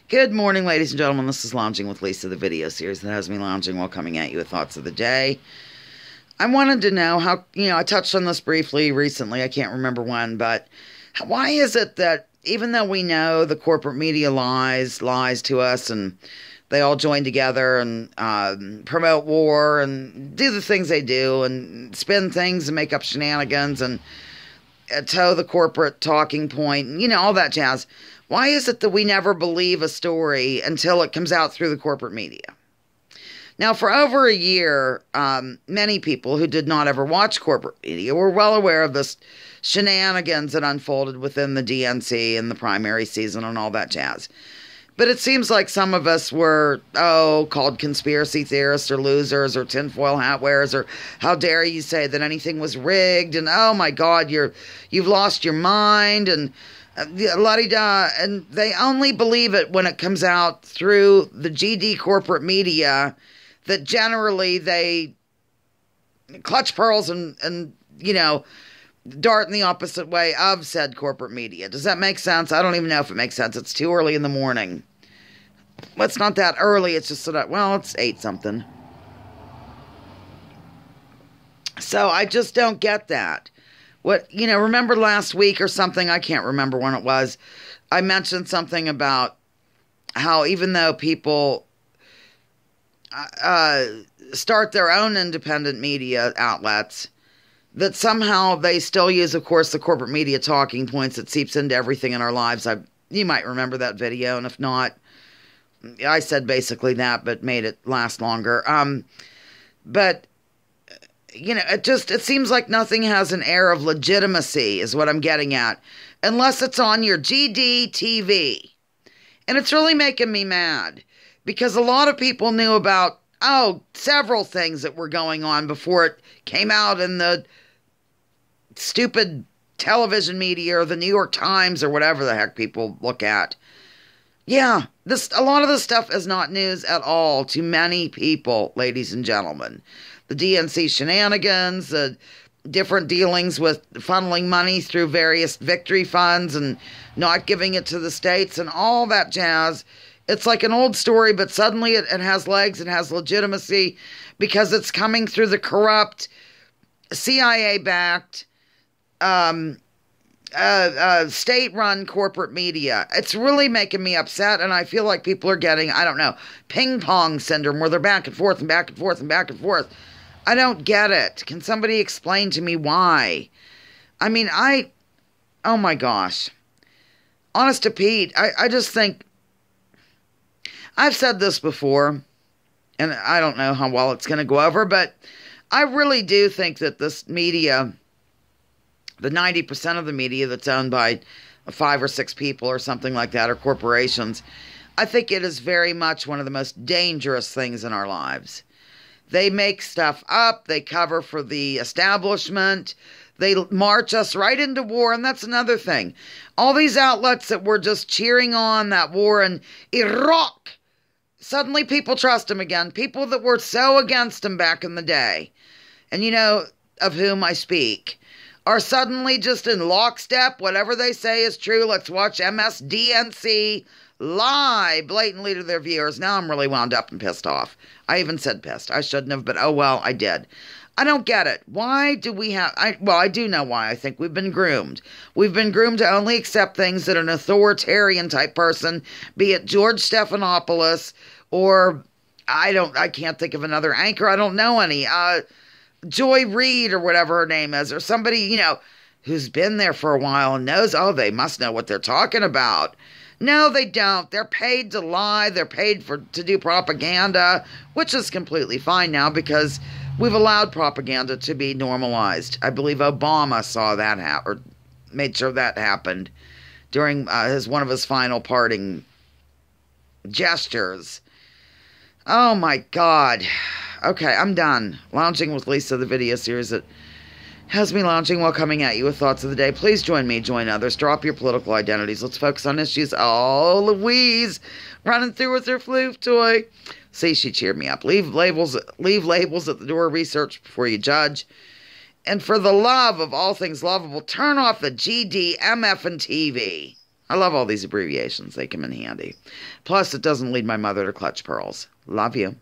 Good morning, ladies and gentlemen. This is Lounging with Lisa, the video series that has me lounging while coming at you with thoughts of the day. I wanted to know how, I touched on this briefly recently. I can't remember when, but why is it that even though we know the corporate media lies to us, and they all join together and promote war and do the things they do and spin things and make up shenanigans and toe the corporate talking point, and, all that jazz. Why is it that we never believe a story until it comes out through the corporate media? Now, for over a year, many people who did not ever watch corporate media were well aware of this shenanigans that unfolded within the DNC and the primary season and all that jazz. But it seems like some of us were, called conspiracy theorists or losers or tinfoil hat wearers, or how dare you say that anything was rigged, and oh my God, you've lost your mind, and la-di-da, and they only believe it when it comes out through the GD corporate media, that generally they clutch pearls and dart in the opposite way of said corporate media. Does that make sense? I don't even know if it makes sense. It's too early in the morning. Well, it's not that early. It's just it's 8-something. So I just don't get that. Remember last week or something, I can't remember when it was, I mentioned something about how even though people start their own independent media outlets, that somehow they still use, of course, the corporate media talking points that seeps into everything in our lives. You might remember that video, and if not, I said basically that, but made it last longer. But it seems like nothing has an air of legitimacy, is what I'm getting at, unless it's on your GD TV. And it's really making me mad, because a lot of people knew about, several things that were going on before it came out in the stupid television media or the New York Times or whatever the heck people look at. Yeah, a lot of this stuff is not news at all to many people, ladies and gentlemen. The DNC shenanigans, the different dealings with funneling money through various victory funds and not giving it to the states and all that jazz. It's like an old story, but suddenly it has legs, it has legitimacy, because it's coming through the corrupt, CIA-backed, state-run corporate media. It's really making me upset, and I feel like people are getting, ping-pong syndrome, where they're back and forth and back and forth and back and forth. I don't get it. Can somebody explain to me why? Oh my gosh. Honest to Pete, I just think, I've said this before, and I don't know how well it's going to go over, but I really do think that this media, the 90% of the media that's owned by 5 or 6 people or something like that, or corporations, I think it is very much one of the most dangerous things in our lives. They make stuff up, they cover for the establishment, they march us right into war, and that's another thing. All these outlets that were just cheering on that war in Iraq, suddenly people trust them again. People that were so against them back in the day, and of whom I speak, are suddenly just in lockstep. Whatever they say is true. Let's watch MSDNC lie blatantly to their viewers. Now I'm really wound up and pissed off. I even said pissed. I shouldn't have, but oh well, I did. I don't get it. Why do we have... I do know why. I think we've been groomed. We've been groomed to only accept things that an authoritarian type person, be it George Stephanopoulos or... I can't think of another anchor. I don't know any. Joy Reid or whatever her name is, or somebody, who's been there for a while and knows, they must know what they're talking about. No, they don't. They're paid to lie. They're paid to do propaganda, which is completely fine now because we've allowed propaganda to be normalized. I believe Obama saw that happen, or made sure that happened during one of his final parting gestures. Oh my God. Okay, I'm done. Lounging with Lisa, the video series that has me lounging while coming at you with thoughts of the day. Please join me, join others. Drop your political identities. Let's focus on issues. Oh, Louise, running through with her floof toy. See, she cheered me up. Leave labels at the door. Research before you judge. And for the love of all things lovable, turn off the GD, MF, and TV. I love all these abbreviations. They come in handy. Plus, it doesn't lead my mother to clutch pearls. Love you.